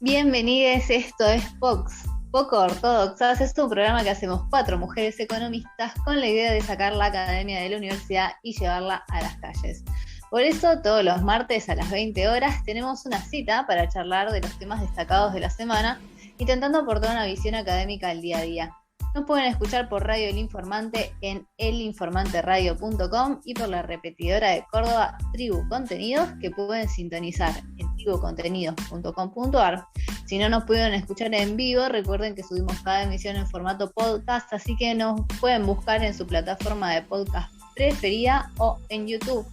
Bienvenidos, esto es Poco Ortodoxas. Es un programa que hacemos 4 mujeres economistas con la idea de sacar la academia de la universidad y llevarla a las calles. Por eso, todos los martes a las 20 horas tenemos una cita para charlar de los temas destacados de la semana, intentando aportar una visión académica al día a día. Nos pueden escuchar por Radio El Informante en elinformanteradio.com y por la repetidora de Córdoba, Tribu Contenidos, que pueden sintonizar en tribucontenidos.com.ar. Si no nos pueden escuchar en vivo, recuerden que subimos cada emisión en formato podcast, así que nos pueden buscar en su plataforma de podcast preferida o en YouTube.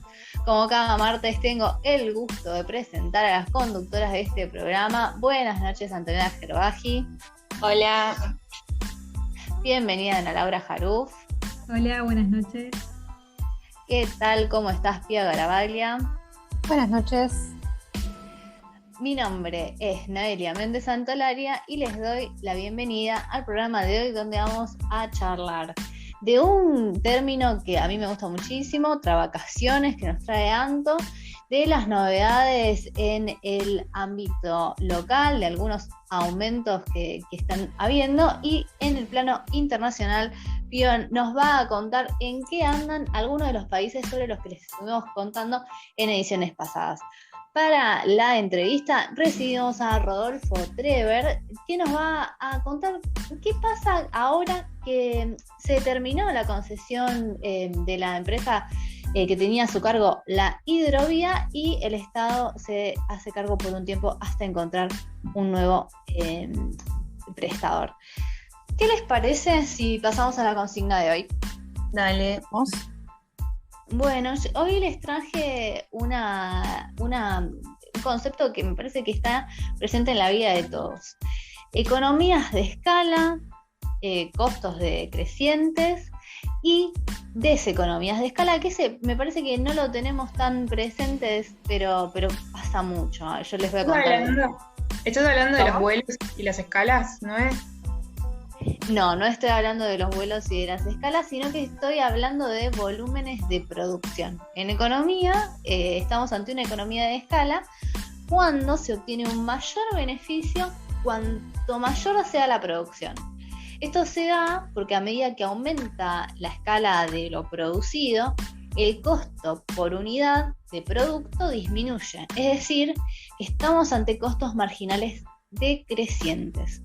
Como cada martes tengo el gusto de presentar a las conductoras de este programa. Buenas noches, Antonella Gerbaji. Hola. Bienvenida, Ana Laura Jaruf. Hola, buenas noches. ¿Qué tal? ¿Cómo estás, Pía Garavaglia? Buenas noches. Mi nombre es Noelia Méndez Santolaria y les doy la bienvenida al programa de hoy, donde vamos a charlar de un término que a mí me gusta muchísimo, trabacaciones, que nos trae Anto, de las novedades en el ámbito local, de algunos aumentos que están habiendo, y en el plano internacional, Pion nos va a contar en qué andan algunos de los países sobre los que les estuvimos contando en ediciones pasadas. Para la entrevista recibimos a Rodolfo Trever, que nos va a contar qué pasa ahora que se terminó la concesión de la empresa que tenía a su cargo la hidrovía, y el Estado se hace cargo por un tiempo hasta encontrar un nuevo prestador. ¿Qué les parece si pasamos a la consigna de hoy? Dale, vamos. Bueno, hoy les traje un concepto que me parece que está presente en la vida de todos. Economías de escala, costos decrecientes y deseconomías de escala, que me parece que no lo tenemos tan presentes, pero pasa mucho. Yo les voy a contar. ¿Estás hablando de los vuelos y las escalas, no es? No estoy hablando de los vuelos y de las escalas, sino que estoy hablando de volúmenes de producción. En economía, estamos ante una economía de escala cuando se obtiene un mayor beneficio cuanto mayor sea la producción. Esto se da porque a medida que aumenta la escala de lo producido, el costo por unidad de producto disminuye. Es decir, estamos ante costos marginales decrecientes.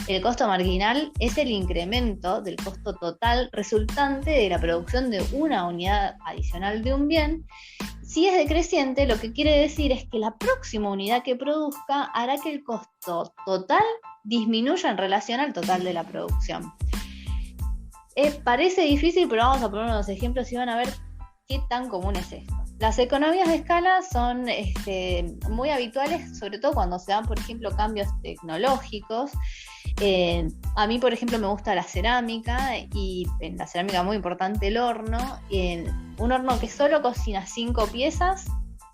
El costo marginal es el incremento del costo total resultante de la producción de una unidad adicional de un bien. Si es decreciente, lo que quiere decir es que la próxima unidad que produzca hará que el costo total disminuya en relación al total de la producción. Parece difícil, pero vamos a poner unos ejemplos y van a ver qué tan común es esto. Las economías de escala son muy habituales, sobre todo cuando se dan, por ejemplo, cambios tecnológicos. A mí, por ejemplo, me gusta la cerámica, y en la cerámica muy importante el horno. Un horno que solo cocina 5 piezas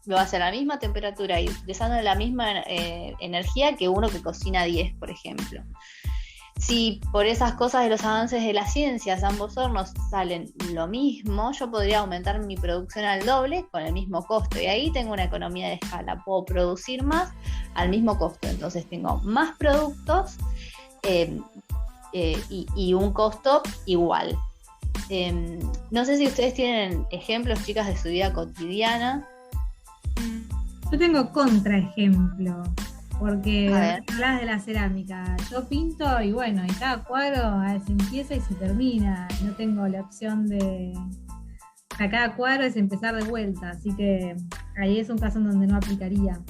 lo hace a la misma temperatura y utilizando la misma energía que uno que cocina 10, por ejemplo. Si por esas cosas de los avances de las ciencias ambos hornos salen lo mismo, yo podría aumentar mi producción al doble con el mismo costo, y ahí tengo una economía de escala. Puedo producir más al mismo costo, entonces tengo más productos y un costo igual. No sé si ustedes tienen ejemplos, chicas, de su vida cotidiana. Yo tengo contraejemplo, porque hablas de la cerámica. Yo pinto y bueno, y cada cuadro se empieza y se termina. No tengo la opción de... A cada cuadro es empezar de vuelta, así que ahí es un caso en donde no aplicaría.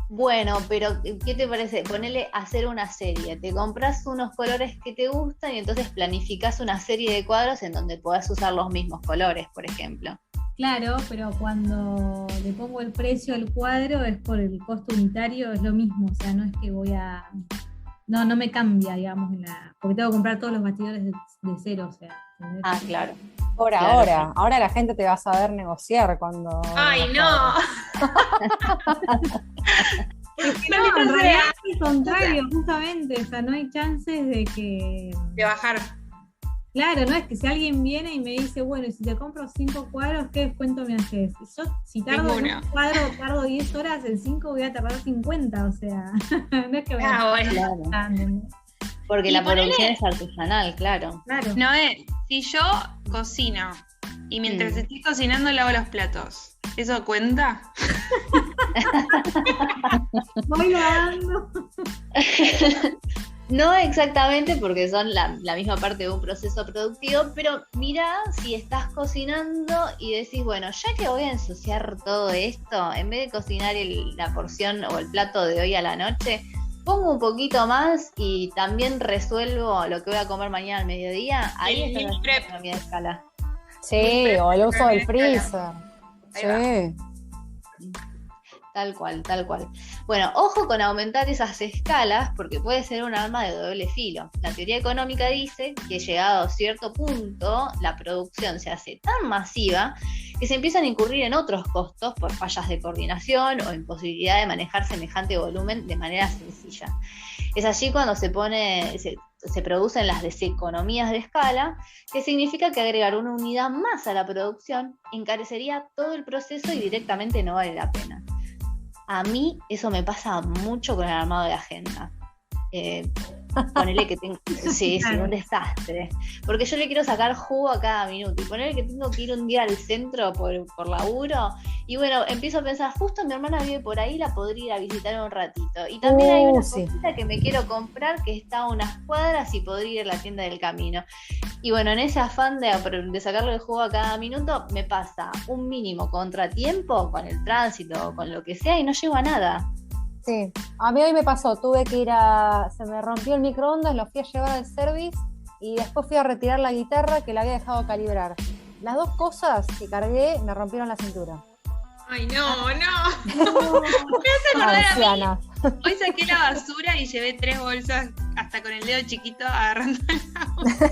Bueno, pero ¿qué te parece? Ponele a hacer una serie. Te compras unos colores que te gustan y entonces planificás una serie de cuadros en donde podás usar los mismos colores, por ejemplo. Claro, pero cuando le pongo el precio al cuadro es por el costo unitario, es lo mismo. O sea, no es que voy a... No me cambia, digamos, porque tengo que comprar todos los bastidores de cero, o sea. ¿Entendés? Ah, claro. Ahora la gente te va a saber negociar cuando... ¡Ay, no! No, en realidad es el contrario, justamente. O sea, no hay chances de que... De bajar. Claro, no es que si alguien viene y me dice, bueno, y si te compro 5 cuadros, ¿qué descuento me haces? Yo, si tardo en un cuadro, tardo 10 horas, en 5 voy a tardar 50, o sea, no es que voy a bueno. Porque la producción es artesanal, claro. Noé, si yo cocino y mientras estoy cocinando lavo los platos, ¿eso cuenta? Voy lavando. No exactamente porque son la misma parte de un proceso productivo, pero mira si estás cocinando y decís, bueno, ya que voy a ensuciar todo esto, en vez de cocinar la porción o el plato de hoy a la noche, pongo un poquito más y también resuelvo lo que voy a comer mañana al mediodía. Ahí está la economía de escala. Sí, o el uso del freezer. Sí. Tal cual. Bueno, ojo con aumentar esas escalas porque puede ser un arma de doble filo. La teoría económica dice que llegado a cierto punto, la producción se hace tan masiva que se empiezan a incurrir en otros costos por fallas de coordinación o imposibilidad de manejar semejante volumen de manera sencilla. Es allí cuando se producen las deseconomías de escala, que significa que agregar una unidad más a la producción encarecería todo el proceso y directamente no vale la pena. A mí eso me pasa mucho con el armado de agenda. Ponele que tengo... Sí, un desastre. Porque yo le quiero sacar jugo a cada minuto. Y ponele que tengo que ir un día al centro por laburo. Y bueno, empiezo a pensar, justo mi hermana vive por ahí, la podría ir a visitar un ratito. Y también hay una cosita que me quiero comprar que está a unas cuadras y podría ir a la tienda del camino. Y bueno, en ese afán de sacarle el jugo a cada minuto, me pasa un mínimo contratiempo con el tránsito o con lo que sea y no llego a nada. Sí, a mí hoy me pasó, tuve que se me rompió el microondas, lo fui a llevar al service y después fui a retirar la guitarra que la había dejado calibrar. Las dos cosas que cargué me rompieron la cintura. Ay, no. Me hace acordar a mí. Hoy saqué la basura y llevé 3 bolsas hasta con el dedo chiquito agarrando la bolsa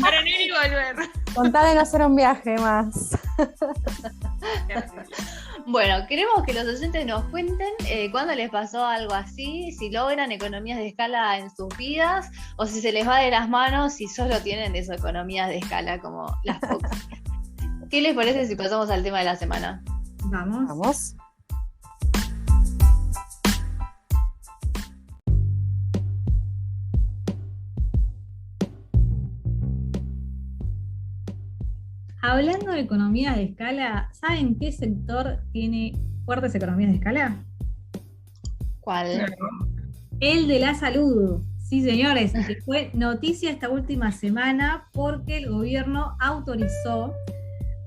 para no ir y volver. Contá de no hacer un viaje más. Bueno, queremos que los oyentes nos cuenten cuándo les pasó algo así, si logran economías de escala en sus vidas o si se les va de las manos y solo tienen esas economías de escala como las pocas. ¿Qué les parece si pasamos al tema de la semana? Vamos. Hablando de economías de escala, ¿saben qué sector tiene fuertes economías de escala? ¿Cuál? El de la salud. Sí, señores, que fue noticia esta última semana porque el gobierno autorizó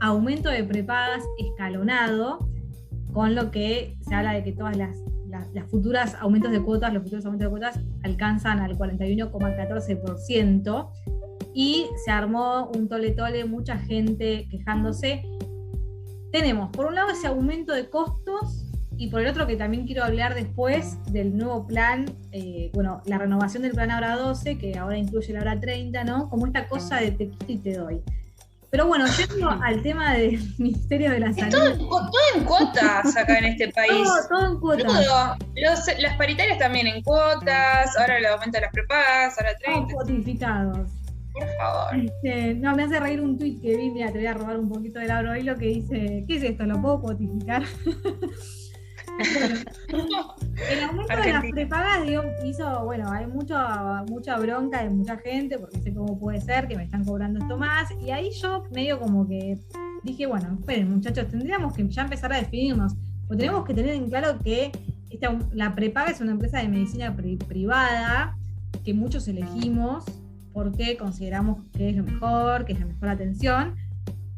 aumento de prepagas escalonado, con lo que se habla de que todas las futuras aumentos de cuotas, los futuros aumentos de cuotas alcanzan al 41,14%. Y se armó un tole, mucha gente quejándose. Tenemos, por un lado, ese aumento de costos, y por el otro, que también quiero hablar después del nuevo plan, la renovación del plan Ahora 12, que ahora incluye el Ahora 30, ¿no? Como esta cosa de te quito y te doy. Pero bueno, yendo al tema del Ministerio de la Salud. Todo en cuotas acá en este país. Todo en cuotas. Todo. Las paritarias también en cuotas, ahora el aumento de las prepagas, ahora 30. Todos cuotificados. Por favor. No, me hace reír un tuit que vi, mira, te voy a robar un poquito del Abro Hilo, que dice, ¿qué es esto? ¿Lo puedo cuotificar? Bueno, el aumento de las prepagas hizo, hay mucha bronca de mucha gente, porque sé cómo puede ser que me están cobrando esto más, y ahí yo medio como que dije, bueno, esperen muchachos, tendríamos que ya empezar a definirnos, porque tenemos que tener en claro que la prepaga es una empresa de medicina privada, que muchos elegimos, porque consideramos que es lo mejor, que es la mejor atención,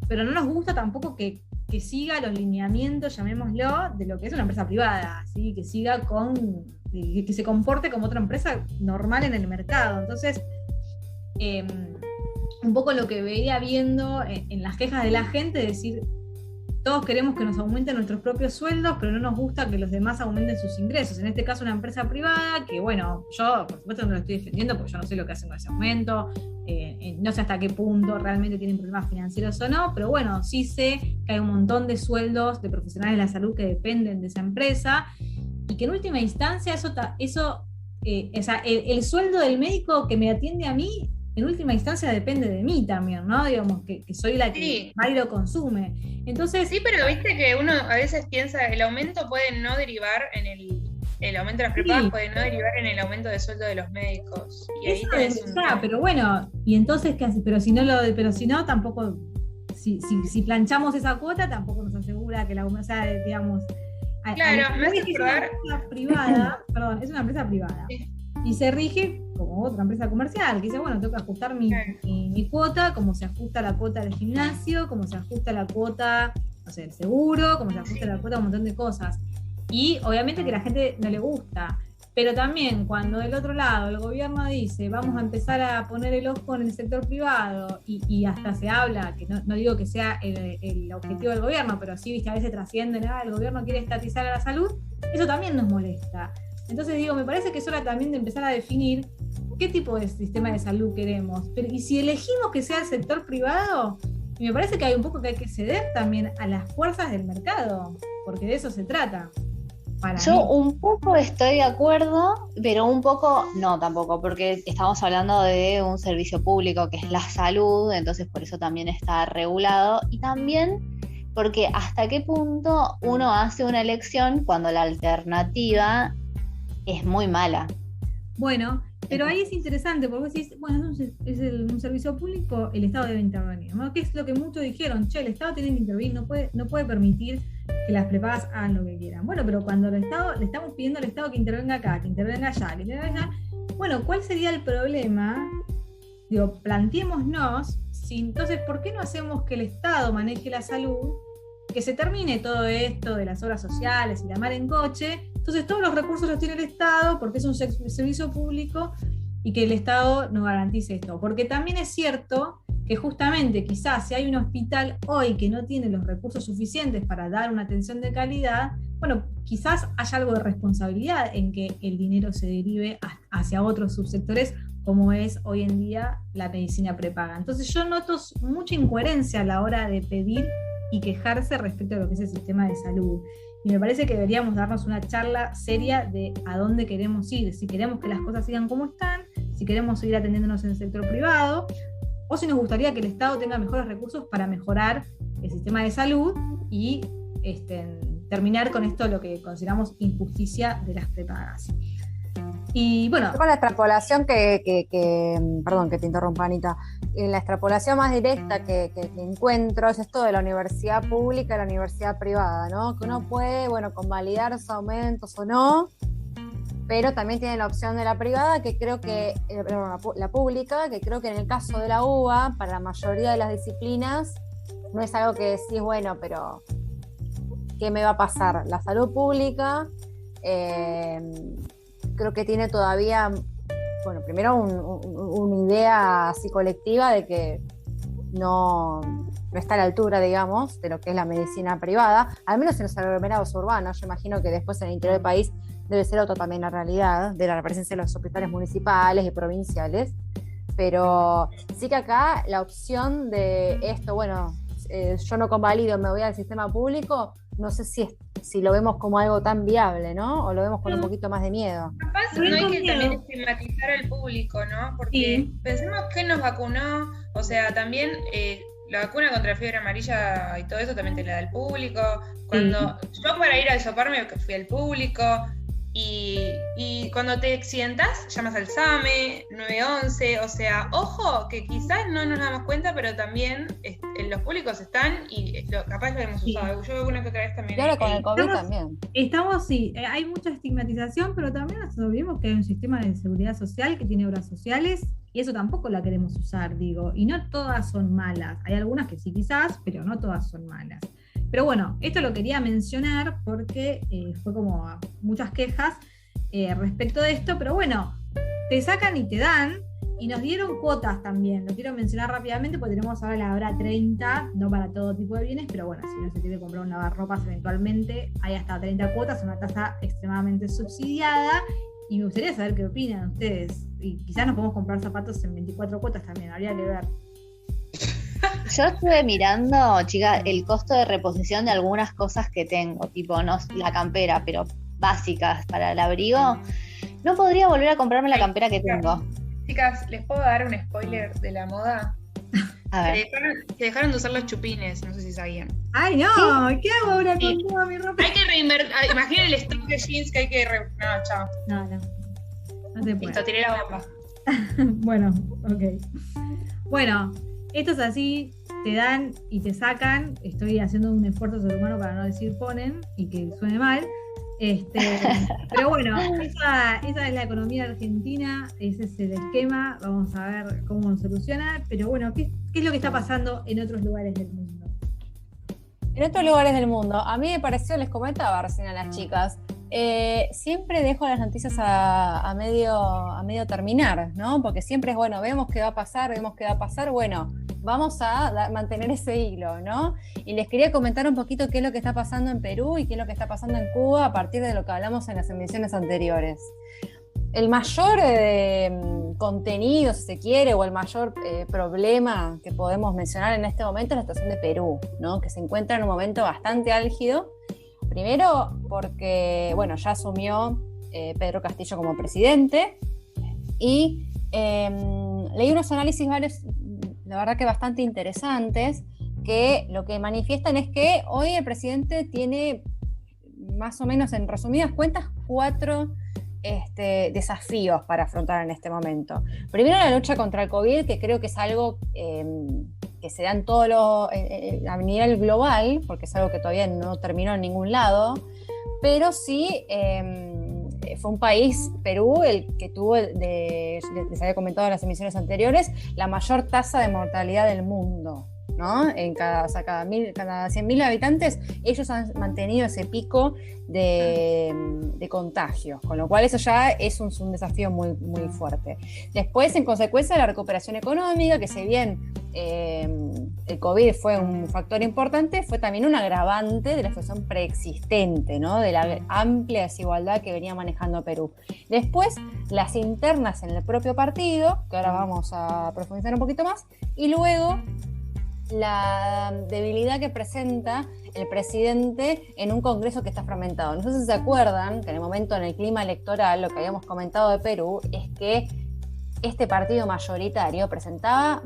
pero no nos gusta tampoco que siga los lineamientos, llamémoslo, de lo que es una empresa privada, ¿sí? Que siga que se comporte como otra empresa normal en el mercado. Entonces, un poco lo que veía viendo en las quejas de la gente, es decir, todos queremos que nos aumenten nuestros propios sueldos, pero no nos gusta que los demás aumenten sus ingresos. En este caso, una empresa privada, que yo por supuesto no lo estoy defendiendo porque yo no sé lo que hacen con ese aumento, no sé hasta qué punto realmente tienen problemas financieros o no, pero bueno, sí sé que hay un montón de sueldos de profesionales de la salud que dependen de esa empresa, y que en última instancia el sueldo del médico que me atiende a mí en última instancia depende de mí también, ¿no? Digamos, que soy la que va y lo consume. Entonces, sí, pero viste que uno a veces piensa, el aumento puede no derivar en el aumento de las prepagas puede no derivar en el aumento de sueldo de los médicos. Y ahí pero bueno, y entonces, ¿qué haces? Pero si no, tampoco, si planchamos esa cuota, tampoco nos asegura que la, o sea, digamos, claro, me hace acordar. Es una empresa privada. Sí. Y se rige como otra empresa comercial, que dice, bueno, tengo que ajustar mi cuota, como se ajusta la cuota del gimnasio, como se ajusta la cuota, no sé, del seguro, como se ajusta la cuota de un montón de cosas. Y obviamente que a la gente no le gusta, pero también cuando del otro lado el gobierno dice vamos a empezar a poner el ojo en el sector privado y hasta se habla, que no digo que sea el objetivo del gobierno, pero sí, viste, a veces trascienden, el gobierno quiere estatizar a la salud, eso también nos molesta. Entonces digo, me parece que es hora también de empezar a definir qué tipo de sistema de salud queremos, y si elegimos que sea el sector privado, me parece que hay un poco que hay que ceder también a las fuerzas del mercado, porque de eso se trata. Yo un poco estoy de acuerdo, pero un poco no tampoco, porque estamos hablando de un servicio público que es la salud, entonces por eso también está regulado, y también porque hasta qué punto uno hace una elección cuando la alternativa es muy mala. Bueno, pero ahí es interesante, porque vos decís, bueno, es un servicio público, el Estado debe intervenir, ¿no? Que es lo que muchos dijeron, el Estado tiene que intervenir, no puede permitir que las prepagas hagan lo que quieran. Bueno, pero cuando le estamos pidiendo al Estado que intervenga acá, que intervenga allá, que intervenga allá, bueno, ¿cuál sería el problema? Digo, planteémonos, entonces, ¿por qué no hacemos que el Estado maneje la salud? Que se termine todo esto de las obras sociales y la mar en coche, entonces todos los recursos los tiene el Estado porque es un servicio público y que el Estado nos garantice esto. Porque también es cierto que justamente quizás si hay un hospital hoy que no tiene los recursos suficientes para dar una atención de calidad, bueno, quizás haya algo de responsabilidad en que el dinero se derive hacia otros subsectores como es hoy en día la medicina prepaga. Entonces yo noto mucha incoherencia a la hora de pedir y quejarse respecto a lo que es el sistema de salud. Y me parece que deberíamos darnos una charla seria de a dónde queremos ir, si queremos que las cosas sigan como están, si queremos seguir atendiéndonos en el sector privado, o si nos gustaría que el Estado tenga mejores recursos para mejorar el sistema de salud y terminar con esto, lo que consideramos injusticia de las prepagas. Y bueno, con la extrapolación perdón que te interrumpa, Anita, la extrapolación más directa que encuentro es esto de la universidad pública y la universidad privada, ¿no? Que uno puede, convalidar esos aumentos o no, pero también tiene la opción de la privada, que creo que, la pública, que creo que en el caso de la UBA, para la mayoría de las disciplinas, no es algo que decís, bueno, pero ¿qué me va a pasar? La salud pública, creo que tiene todavía, primero una idea así colectiva de que no está a la altura, digamos, de lo que es la medicina privada, al menos en los aglomerados urbanos. Yo imagino que después en el interior del país debe ser otra también la realidad de la presencia de los hospitales municipales y provinciales, pero sí que acá la opción de esto, yo no convalido, me voy al sistema público, no sé si lo vemos como algo tan viable, ¿no? O lo vemos con un poquito más de miedo. Capaz no hay que también estigmatizar al público, ¿no? Porque pensemos que nos vacunó, o sea, también la vacuna contra la fiebre amarilla y todo eso también te la da el público. Cuando yo para ir al soparme fui al público, y cuando te accidentas llamas al SAME, 911, o sea, ojo, que quizás no nos damos cuenta, pero también los públicos están y capaz lo hemos usado. Yo alguna que otra vez también. Y ahora con el COVID también. Hay mucha estigmatización, pero también nos olvidemos que hay un sistema de seguridad social que tiene obras sociales y eso tampoco la queremos usar, digo, y no todas son malas. Hay algunas que sí quizás, pero no todas son malas. Pero bueno, esto lo quería mencionar porque fue como muchas quejas respecto de esto, pero bueno, te sacan y te dan, y nos dieron cuotas también. Lo quiero mencionar rápidamente porque tenemos ahora la hora 30, no para todo tipo de bienes, pero bueno, si uno se quiere comprar un lavarropas eventualmente, hay hasta 30 cuotas, una tasa extremadamente subsidiada, y me gustaría saber qué opinan ustedes. Y quizás nos podemos comprar zapatos en 24 cuotas también, habría que ver. Yo estuve mirando, chica, el costo de reposición de algunas cosas que tengo, tipo la campera, pero básicas para el abrigo. No podría volver a comprarme la campera que tengo. Chicas, ¿les puedo dar un spoiler de la moda? A ver. Que dejaron de usar los chupines, no sé si sabían. ¡Ay, no! ¿Qué hago ahora con toda mi ropa? Hay que reinvertir. Imaginen el stock de jeans que hay que. No, chao. No se puede. Listo, tiré la bomba. Bueno, ok. Bueno, esto es así, te dan y te sacan. Estoy haciendo un esfuerzo sobrehumano para no decir ponen y que suene mal. Pero bueno, esa es la economía argentina, ese es el esquema, vamos a ver cómo nos soluciona. Pero bueno, ¿qué es lo que está pasando en otros lugares del mundo? En otros lugares del mundo, a mí me pareció, les comentaba recién a las chicas, siempre dejo las noticias a medio terminar, ¿no? Porque siempre es, bueno, vemos qué va a pasar, bueno, vamos a mantener ese hilo, ¿no? Y les quería comentar un poquito qué es lo que está pasando en Perú y qué es lo que está pasando en Cuba a partir de lo que hablamos en las emisiones anteriores. El mayor contenido, si se quiere, o el mayor problema que podemos mencionar en este momento es la situación de Perú, ¿no? Que se encuentra en un momento bastante álgido. Primero porque, bueno, ya asumió Pedro Castillo como presidente y leí unos análisis varios, la verdad que bastante interesantes, que lo que manifiestan es que hoy el presidente tiene más o menos, en resumidas cuentas, 4 desafíos para afrontar en este momento. Primero, la lucha contra el COVID, que creo que es algo que se da en a nivel global, porque es algo que todavía no terminó en ningún lado, pero sí fue un país, Perú, el que tuvo, les había comentado en las emisiones anteriores, la mayor tasa de mortalidad del mundo, ¿no? Cada 100.000 habitantes, ellos han mantenido ese pico de contagios, con lo cual eso ya es un desafío muy, muy fuerte. Después, en consecuencia, la recuperación económica, que si bien el COVID fue un factor importante, fue también un agravante de la situación preexistente, ¿no? De la amplia desigualdad que venía manejando Perú. Después, las internas en el propio partido, que ahora vamos a profundizar un poquito más, y luego la debilidad que presenta el presidente en un Congreso que está fragmentado. No sé si se acuerdan que en el momento, en el clima electoral, lo que habíamos comentado de Perú es que este partido mayoritario presentaba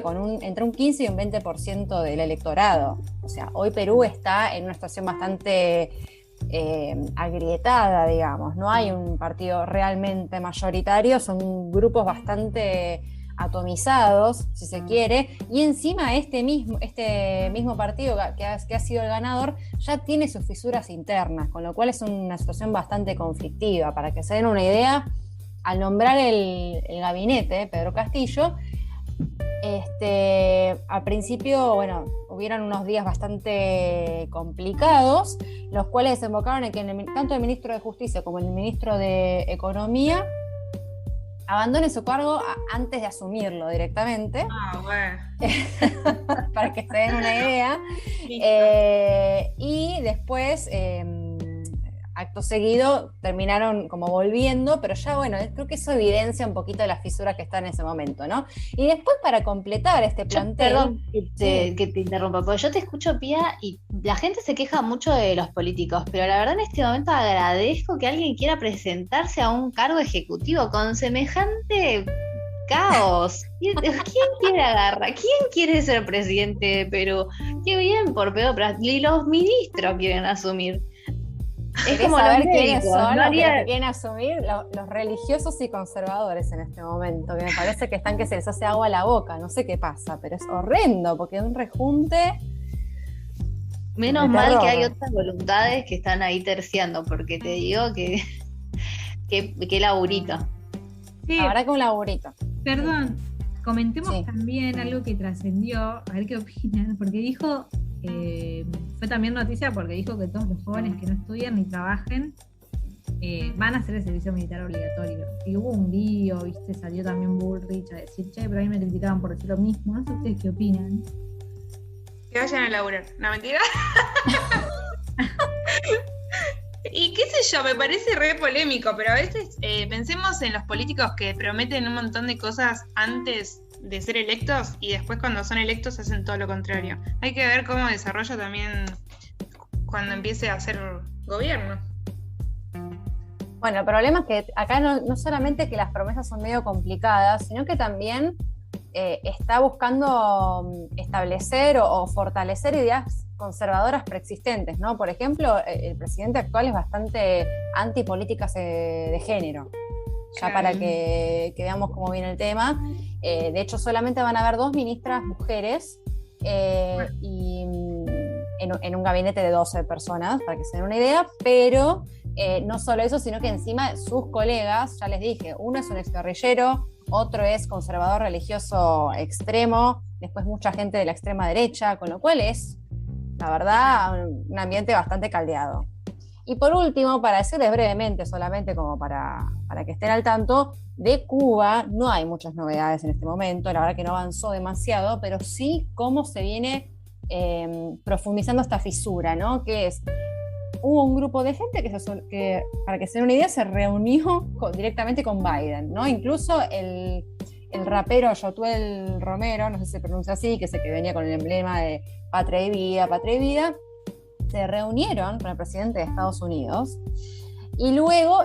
con entre un 15 y un 20% del electorado. O sea, hoy Perú está en una situación bastante agrietada, digamos. No hay un partido realmente mayoritario, son grupos bastante atomizados, si se quiere, y encima este mismo partido que ha sido el ganador ya tiene sus fisuras internas, con lo cual es una situación bastante conflictiva. Para que se den una idea, al nombrar el gabinete, Pedro Castillo, al principio, bueno, hubieron unos días bastante complicados, los cuales desembocaron en que tanto el ministro de Justicia como el ministro de Economía abandone su cargo antes de asumirlo directamente. Bueno. Para que se den una idea. Y después, acto seguido, terminaron como volviendo, pero ya, bueno, creo que eso evidencia un poquito la fisura que está en ese momento, ¿no? Y después, para completar este plantel... Perdón que te interrumpa, porque yo te escucho, Pía, y la gente se queja mucho de los políticos, pero la verdad en este momento agradezco que alguien quiera presentarse a un cargo ejecutivo con semejante caos. ¿Quién quiere agarrar? ¿Quién quiere ser presidente de Perú? Qué bien por Pedro, y los ministros quieren asumir. Es como saber los quiénes médicos, son no los que haría... quieren asumir, los religiosos y conservadores en este momento, que me parece que están que se les hace agua a la boca, no sé qué pasa, pero es horrendo, porque es un rejunte. Menos mal que hay otras voluntades que están ahí terciando, porque te digo que laburito. Sí, La verdad que un laburito. perdón, comentemos también algo que trascendió, a ver qué opinan, porque dijo, fue también noticia porque dijo que todos los jóvenes que no estudian ni trabajen van a hacer el servicio militar obligatorio. Y hubo un lío, ¿viste? Salió también Bullrich a decir, che, pero a mí me criticaban por decir lo mismo. No sé ustedes qué opinan. Que vayan a laburar. No, mentira. Y qué sé yo, me parece re polémico, pero a veces pensemos en los políticos que prometen un montón de cosas antes de ser electos y después cuando son electos hacen todo lo contrario. Hay que ver cómo desarrolla también cuando empiece a hacer gobierno. Bueno, el problema es que acá no solamente que las promesas son medio complicadas, sino que también está buscando establecer o fortalecer ideas conservadoras preexistentes, ¿no? Por ejemplo, el presidente actual es bastante antipolíticas de género, ya para que veamos cómo viene el tema. De hecho, solamente van a haber 2 ministras mujeres y en un gabinete de 12 personas, para que se den una idea, pero no solo eso, sino que encima sus colegas, ya les dije, uno es un exguerrillero, otro es conservador religioso extremo, después mucha gente de la extrema derecha, con lo cual es, la verdad, un ambiente bastante caldeado. Y por último, para decirles brevemente, solamente como para que estén al tanto, de Cuba no hay muchas novedades en este momento, la verdad que no avanzó demasiado, pero sí cómo se viene profundizando esta fisura, ¿no? Que es, hubo un grupo de gente que para que se den una idea, se reunió directamente con Biden, ¿no? Incluso el rapero Yotuel Romero, no sé si se pronuncia así, que venía con el emblema de Patria y Vida, se reunieron con el presidente de Estados Unidos y luego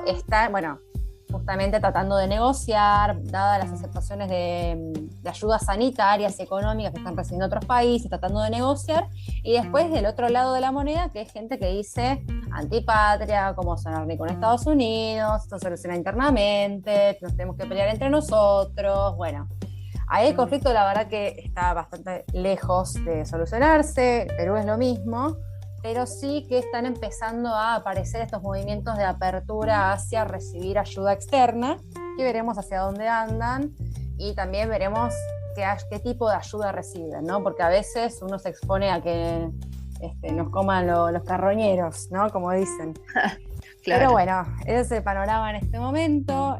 justamente tratando de negociar, dadas las aceptaciones de ayudas sanitarias y económicas que están recibiendo otros países, tratando de negociar, y después del otro lado de la moneda, que es gente que dice antipatria, cómo sonar ni con Estados Unidos, esto se soluciona internamente, nos tenemos que pelear entre nosotros, bueno. Ahí el conflicto la verdad que está bastante lejos de solucionarse, Perú es lo mismo, pero sí que están empezando a aparecer estos movimientos de apertura hacia recibir ayuda externa, que veremos hacia dónde andan y también veremos qué tipo de ayuda reciben, ¿no? Porque a veces uno se expone a que nos coman los carroñeros, ¿no? Como dicen. Claro. Pero bueno, ese es el panorama en este momento,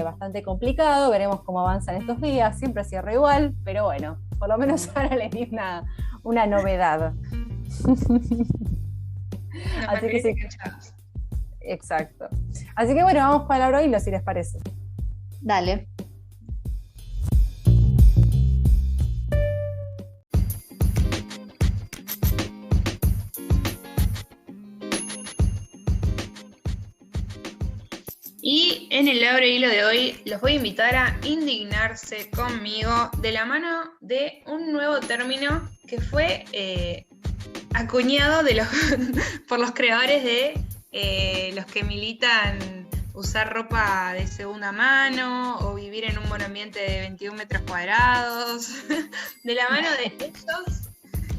bastante complicado, veremos cómo avanzan estos días, siempre cierra igual, pero bueno, por lo menos ahora les di una novedad. Así que sí. Exacto. Así que bueno, vamos para el hilo si les parece. Dale. Y en el Abre Hilo de hoy los voy a invitar a indignarse conmigo de la mano de un nuevo término que fue acuñado por los creadores de los que militan usar ropa de segunda mano o vivir en un monoambiente de 21 metros cuadrados. De la mano de ellos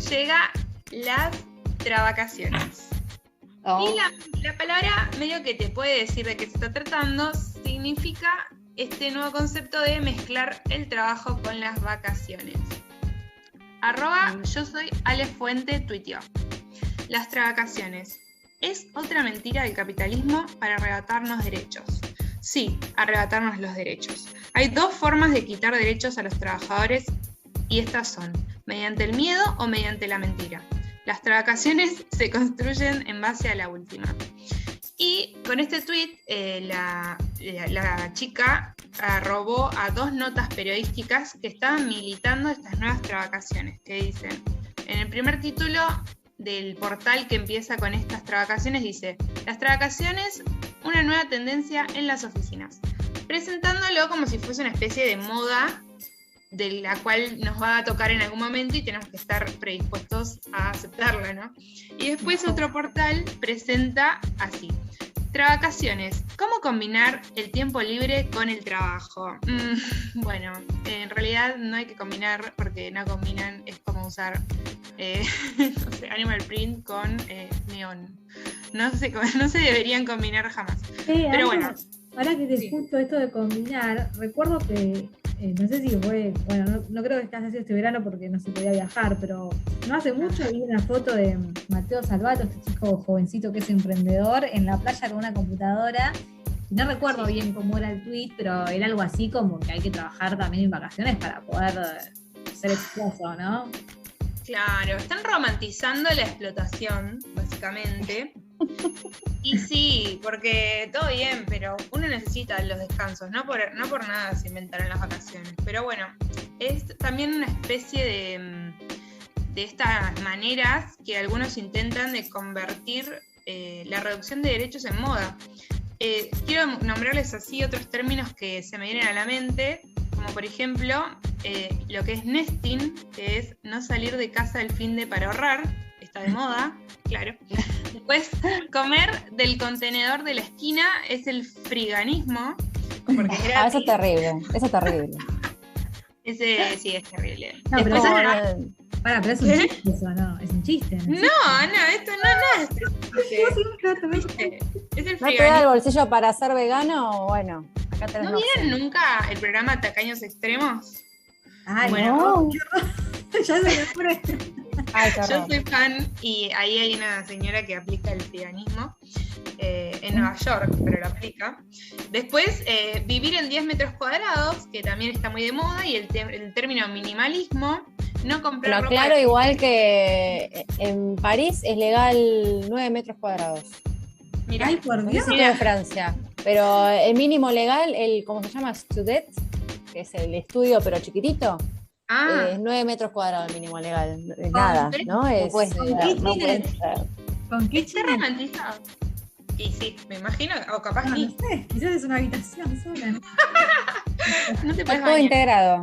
llega las travacaciones. Oh. Y la palabra medio que te puede decir de qué se está tratando, significa este nuevo concepto de mezclar el trabajo con las vacaciones. @yo soy Ale Fuente tuiteó: las travacaciones es otra mentira del capitalismo para arrebatarnos derechos. Sí, arrebatarnos los derechos. Hay 2 formas de quitar derechos a los trabajadores y estas son mediante el miedo o mediante la mentira. Las travacaciones se construyen en base a la última. Y con este tuit, la chica robó a 2 notas periodísticas que estaban militando estas nuevas travacaciones, que dicen, en el primer título del portal que empieza con estas travacaciones, dice, las travacaciones, una nueva tendencia en las oficinas, presentándolo como si fuese una especie de moda de la cual nos va a tocar en algún momento y tenemos que estar predispuestos a aceptarla, ¿no? Y después otro portal presenta así: travacaciones, ¿cómo combinar el tiempo libre con el trabajo? Bueno, en realidad no hay que combinar porque no combinan, es como usar no sé, animal print con neón. No se deberían combinar jamás. Pero bueno. Ahora que te escucho esto de combinar, recuerdo que no sé si fue, bueno, no creo que estés haciendo este verano porque no se podía viajar, pero no hace mucho vi una foto de Mateo Salvato, este chico jovencito que es emprendedor, en la playa con una computadora. No recuerdo bien cómo era el tweet, pero era algo así como que hay que trabajar también en vacaciones para poder ser exitoso, ¿no? Claro, están romantizando la explotación, básicamente. Y sí, porque todo bien, pero uno necesita los descansos, no por nada se inventaron las vacaciones. Pero bueno, es también una especie de estas maneras que algunos intentan de convertir la reducción de derechos en moda. quiero nombrarles así otros términos que se me vienen a la mente, como por ejemplo, lo que es nesting, que es no salir de casa el fin de para ahorrar, está de moda, claro. Después, comer del contenedor de la esquina es el friganismo, porque es gratis. Eso es terrible, Ese sí es terrible. No, pero Después, es un chiste eso, ¿no? Es un chiste. no, esto no es un chiste. Es el ¿No te da el friganismo. bolsillo para ser vegano? Bueno, acá tenés ¿No una opción. vieron nunca el programa Tacaños Extremos? Ay, Bueno. no. Ya se me fue. Ay, qué Yo horror. soy fan y ahí hay una señora que aplica el veganismo en Nueva York, pero lo aplica. Después, vivir en 10 metros cuadrados, que también está muy de moda, y el término minimalismo, no comprar Pero ropa. claro, igual que en París es legal 9 metros cuadrados. Mirá, Ay, por Dios. Eso de Francia. Pero el mínimo legal, ¿cómo se llama? Student, que es el estudio pero chiquitito, es 9 metros cuadrados el mínimo legal. Nada, ¿no? Es, puede ser, no puede ser. ¿Con qué está chile? romantizado. Y sí, me imagino, o capaz No, ni. no sé, quizás es una habitación sola, ¿no? No te está puedes todo bañar. integrado.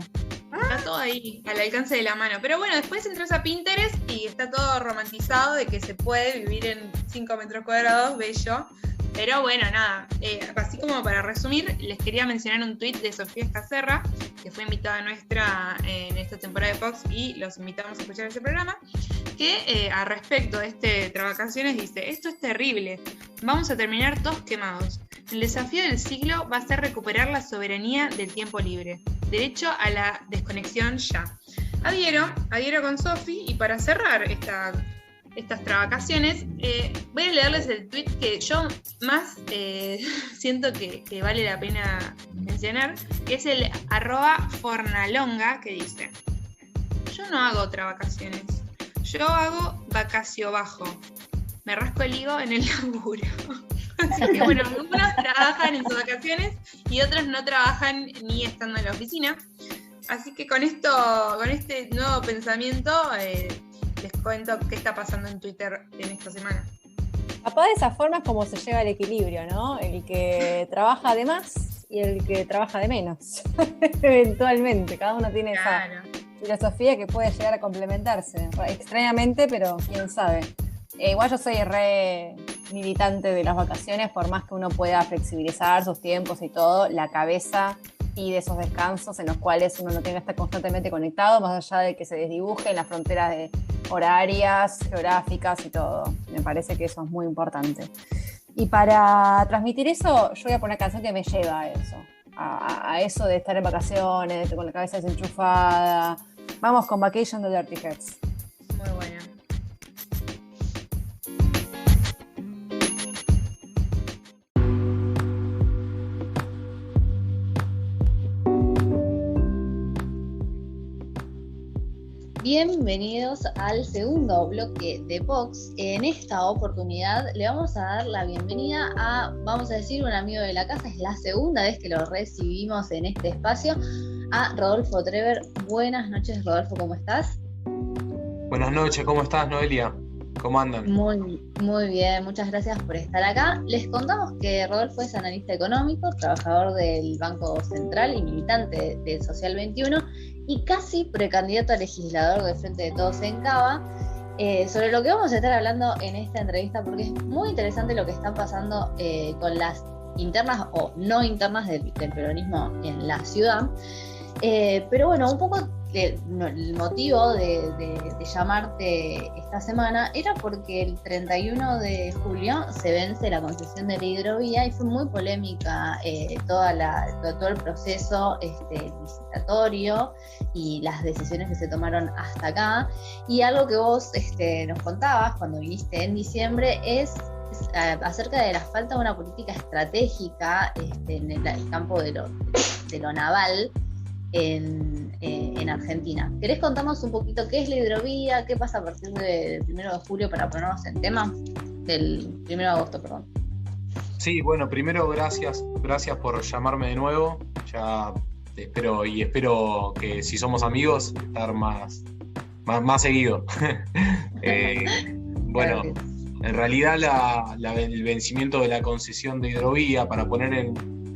Está todo ahí, al alcance de la mano. Pero bueno, después entras a Pinterest y está todo romantizado de que se puede vivir en 5 metros cuadrados, bello. Pero bueno, nada, así como para resumir, les quería mencionar un tuit de Sofía Escacerra, que fue invitada nuestra en esta temporada de Fox y los invitamos a escuchar ese programa, que a respecto de este Trabacaciones dice: esto es terrible, vamos a terminar todos quemados. El desafío del siglo va a ser recuperar la soberanía del tiempo libre. Derecho a la desconexión ya. Adhiero con Sofi, y para cerrar estas trabacaciones, voy a leerles el tweet que yo más siento que vale la pena mencionar, que es el @fornalonga, que dice: yo no hago trabacaciones, yo hago vacacio bajo. Me rasco el higo en el laburo. Así que bueno, algunos trabajan en sus vacaciones y otros no trabajan ni estando en la oficina. Así que con este nuevo pensamiento, les cuento qué está pasando en Twitter en esta semana. Capaz de esa forma es como se lleva el equilibrio, ¿no? El que trabaja de más y el que trabaja de menos. Eventualmente, cada uno tiene Claro. esa filosofía que puede llegar a complementarse. Extrañamente, pero quién sabe. Igual yo soy re militante de las vacaciones, por más que uno pueda flexibilizar sus tiempos y todo, la cabeza pide esos descansos en los cuales uno no tenga que estar constantemente conectado, más allá de que se desdibujen las fronteras horarias, geográficas y todo. Me parece que eso es muy importante. Y para transmitir eso, yo voy a poner una canción que me lleva a eso, a eso de estar en vacaciones, con la cabeza desenchufada. Vamos con Vacation de Dirty Heads. Muy buena. Bienvenidos al segundo bloque de Vox. En esta oportunidad le vamos a dar la bienvenida a, vamos a decir, un amigo de la casa. Es la segunda vez que lo recibimos en este espacio, a Rodolfo Trever. Buenas noches, Rodolfo, ¿cómo estás? Buenas noches, ¿cómo estás, Noelia? ¿Cómo andan? Muy bien, muchas gracias por estar acá. Les contamos que Rodolfo es analista económico, trabajador del Banco Central y militante del Social 21 y casi precandidato a legislador de Frente de Todos en Cava, sobre lo que vamos a estar hablando en esta entrevista, porque es muy interesante lo que está pasando con las internas o no internas del peronismo en la ciudad. Pero bueno, un poco el motivo de llamarte esta semana era porque el 31 de julio se vence la concesión de la hidrovía y fue muy polémica todo el proceso licitatorio y las decisiones que se tomaron hasta acá. Y algo que vos nos contabas cuando viniste en diciembre es acerca de la falta de una política estratégica en el campo de lo naval en Argentina. ¿Querés contarnos un poquito qué es la hidrovía, qué pasa a partir del 1 de julio para ponernos en tema? Del 1 de agosto, perdón. Sí, bueno, primero gracias por llamarme de nuevo. Ya espero que si somos amigos, estar más seguido. Bueno, En realidad el vencimiento de la concesión de hidrovía, para poner en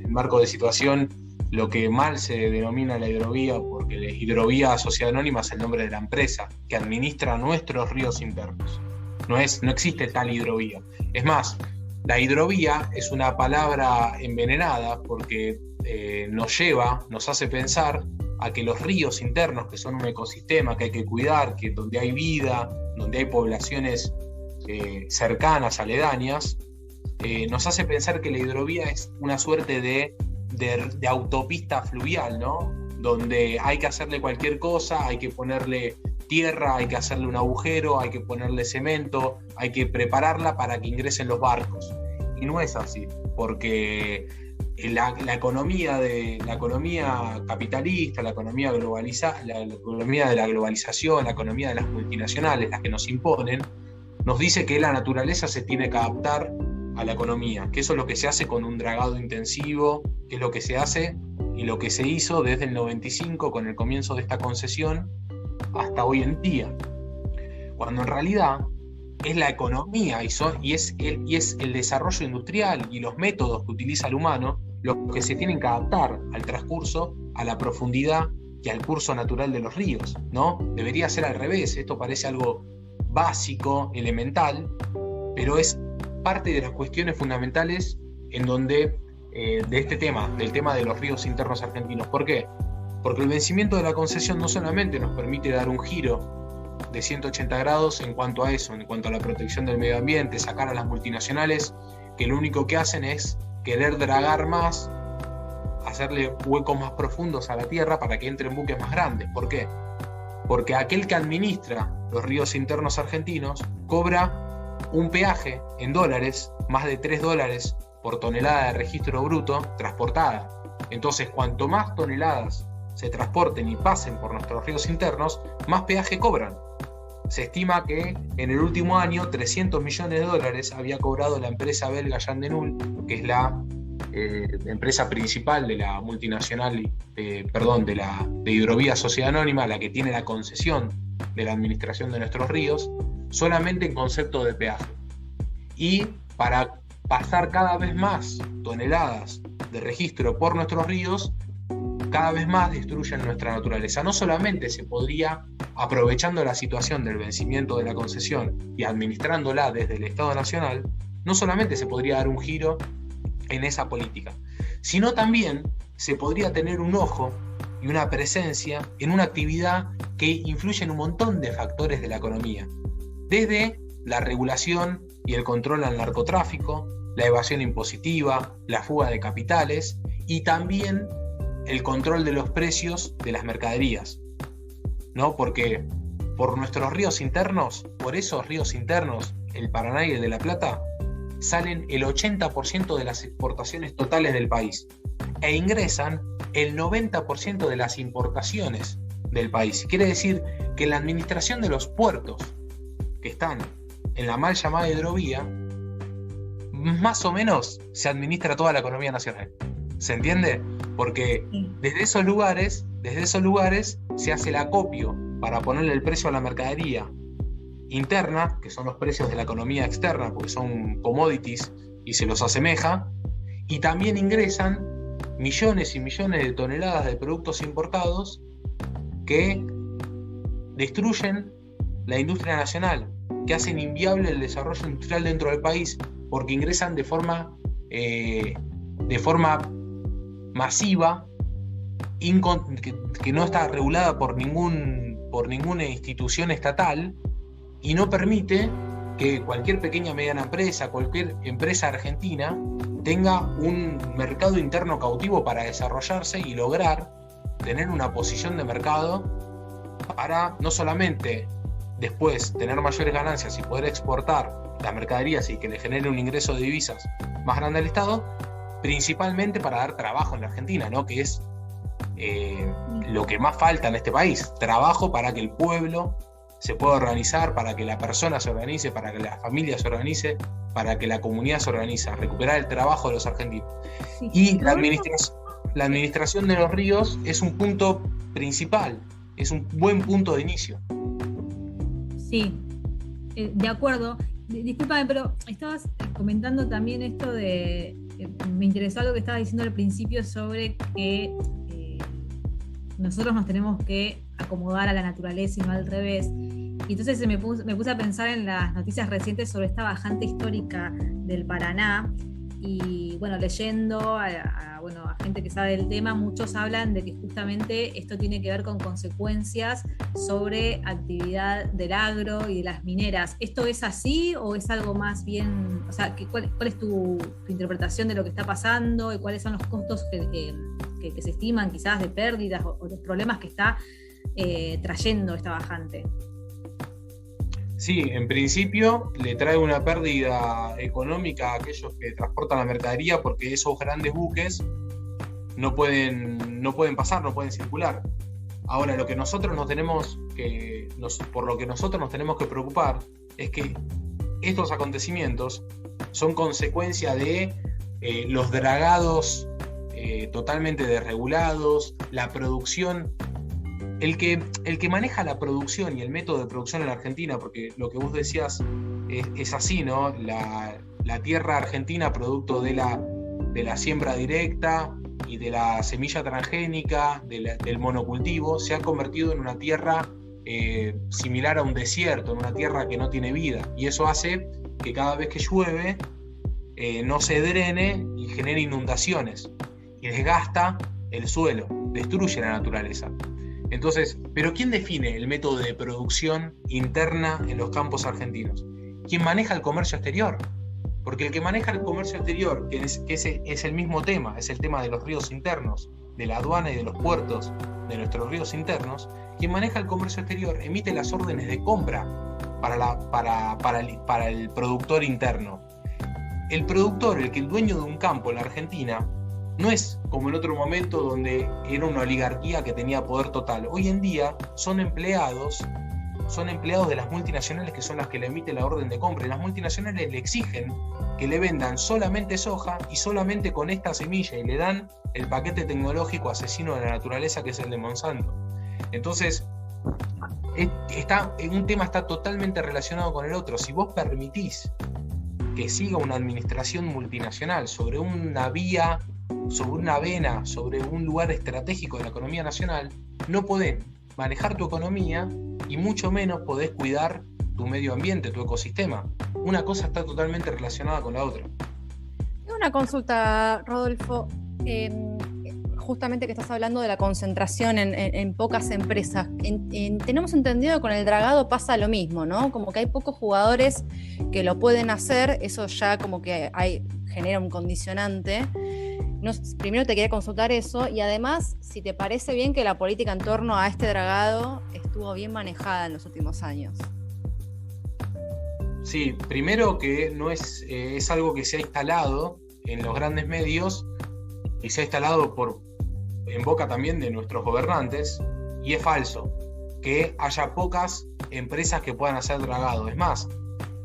marco de situación, lo que mal se denomina la hidrovía, porque la Hidrovía Sociedad Anónima es el nombre de la empresa que administra nuestros ríos internos. No existe tal hidrovía. Es más, la hidrovía es una palabra envenenada porque nos hace pensar a que los ríos internos, que son un ecosistema que hay que cuidar, que donde hay vida, donde hay poblaciones cercanas, aledañas, nos hace pensar que la hidrovía es una suerte de autopista fluvial, ¿no? Donde hay que hacerle cualquier cosa, hay que ponerle tierra, hay que hacerle un agujero, hay que ponerle cemento, hay que prepararla para que ingresen los barcos. Y no es así, porque la economía capitalista, la economía la economía de la globalización, la economía de las multinacionales, las que nos imponen, nos dice que la naturaleza se tiene que adaptar a la economía, que eso es lo que se hace con un dragado intensivo, que es lo que se hace y lo que se hizo desde el 95 con el comienzo de esta concesión hasta hoy en día, cuando en realidad es la economía y es el desarrollo industrial y los métodos que utiliza el humano los que se tienen que adaptar al transcurso, a la profundidad y al curso natural de los ríos, ¿no? Debería ser al revés. Esto parece algo básico, elemental, pero es parte de las cuestiones fundamentales en donde del tema de los ríos internos argentinos. ¿Por qué? Porque el vencimiento de la concesión no solamente nos permite dar un giro de 180 grados en cuanto a eso, en cuanto a la protección del medio ambiente, sacar a las multinacionales que lo único que hacen es querer dragar más, hacerle huecos más profundos a la tierra para que entren buques más grandes. ¿Por qué? Porque aquel que administra los ríos internos argentinos cobra un peaje en dólares, más de $3 por tonelada de registro bruto transportada. Entonces, cuanto más toneladas se transporten y pasen por nuestros ríos internos, más peaje cobran. Se estima que en el último año $300 millones había cobrado la empresa belga Jan de Null, que es la empresa principal de la multinacional, de Hidrovía Sociedad Anónima, la que tiene la concesión de la administración de nuestros ríos, solamente en concepto de peaje. Y para pasar cada vez más toneladas de registro por nuestros ríos, cada vez más destruyen nuestra naturaleza. No solamente se podría, aprovechando la situación del vencimiento de la concesión y administrándola desde el Estado Nacional, no solamente se podría dar un giro en esa política, sino también se podría tener un ojo y una presencia en una actividad que influye en un montón de factores de la economía, desde la regulación y el control al narcotráfico, la evasión impositiva, la fuga de capitales y también el control de los precios de las mercaderías, ¿no? Porque por nuestros ríos internos, por esos ríos internos, el Paraná y el de La Plata, salen el 80% de las exportaciones totales del país e ingresan el 90% de las importaciones del país. Quiere decir que la administración de los puertos que están en la mal llamada hidrovía, más o menos se administra toda la economía nacional. ¿Se entiende? Porque desde esos lugares se hace el acopio para ponerle el precio a la mercadería interna, que son los precios de la economía externa, porque son commodities y se los asemeja, y también ingresan millones y millones de toneladas de productos importados que destruyen la industria nacional, que hacen inviable el desarrollo industrial dentro del país, porque ingresan de forma masiva, que no está regulada por ninguna institución estatal, y no permite que cualquier pequeña mediana empresa, cualquier empresa argentina tenga un mercado interno cautivo para desarrollarse y lograr tener una posición de mercado para no solamente después tener mayores ganancias y poder exportar las mercaderías y que le genere un ingreso de divisas más grande al Estado, principalmente para dar trabajo en la Argentina, ¿no? Que es lo que más falta en este país, trabajo para que el pueblo se pueda organizar, para que la persona se organice, para que la familia se organice, para que la comunidad se organice, recuperar el trabajo de los argentinos. Sí, y la administración de los ríos es un punto principal, es un buen punto de inicio. Sí, de acuerdo. Discúlpame, pero estabas comentando también esto de... Me interesó algo que estabas diciendo al principio sobre que nosotros nos tenemos que acomodar a la naturaleza y no al revés. Y entonces me puse a pensar en las noticias recientes sobre esta bajante histórica del Paraná. Y bueno, leyendo a gente que sabe del tema, muchos hablan de que justamente esto tiene que ver con consecuencias sobre actividad del agro y de las mineras. ¿Esto es así o es algo más bien, o sea, cuál es tu interpretación de lo que está pasando y cuáles son los costos que se estiman quizás de pérdidas o los problemas que está trayendo esta bajante? Sí, en principio le trae una pérdida económica a aquellos que transportan la mercadería, porque esos grandes buques no pueden pasar, no pueden circular. Ahora, lo que nosotros por lo que nosotros nos tenemos que preocupar es que estos acontecimientos son consecuencia de los dragados totalmente desregulados, la producción. El que maneja la producción y el método de producción en la Argentina, porque lo que vos decías es así, ¿no? La tierra argentina, producto de la siembra directa y de la semilla transgénica, del monocultivo, se ha convertido en una tierra similar a un desierto, en una tierra que no tiene vida. Y eso hace que cada vez que llueve no se drene y genere inundaciones. Y desgasta el suelo, destruye la naturaleza. Entonces, ¿pero quién define el método de producción interna en los campos argentinos? ¿Quién maneja el comercio exterior? Porque el que maneja el comercio exterior, que ese es el mismo tema, es el tema de los ríos internos, de la aduana y de los puertos de nuestros ríos internos, quien maneja el comercio exterior emite las órdenes de compra para el productor interno. El productor, el dueño de un campo en la Argentina, no es como en otro momento donde era una oligarquía que tenía poder total. Hoy en día son empleados de las multinacionales, que son las que le emiten la orden de compra. Y las multinacionales le exigen que le vendan solamente soja y solamente con esta semilla, y le dan el paquete tecnológico asesino de la naturaleza, que es el de Monsanto. Entonces, un tema está totalmente relacionado con el otro. Si vos permitís que siga una administración multinacional sobre una vía, sobre una vena, sobre un lugar estratégico de la economía nacional, no podés manejar tu economía y mucho menos podés cuidar tu medio ambiente, tu ecosistema. Una cosa está totalmente relacionada con la otra. Una consulta, Rodolfo. Justamente que estás hablando de la concentración en pocas empresas. Tenemos entendido que con el dragado pasa lo mismo, ¿no? Como que hay pocos jugadores que lo pueden hacer, eso ya como que genera un condicionante. Primero te quería consultar eso, y además, si te parece bien que la política en torno a este dragado estuvo bien manejada en los últimos años. Sí, primero que no es algo que se ha instalado en los grandes medios y se ha instalado en boca también de nuestros gobernantes, y es falso que haya pocas empresas que puedan hacer dragado. Es más,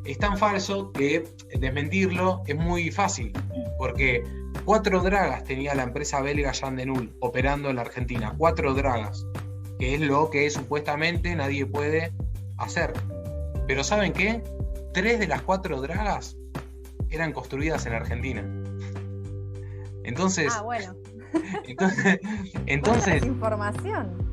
es tan falso que desmentirlo es muy fácil, porque 4 dragas tenía la empresa belga Jan de Null operando en la Argentina. 4 dragas, que es lo que supuestamente nadie puede hacer. Pero ¿saben qué? 3 de las 4 dragas eran construidas en Argentina. Entonces, bueno. entonces información.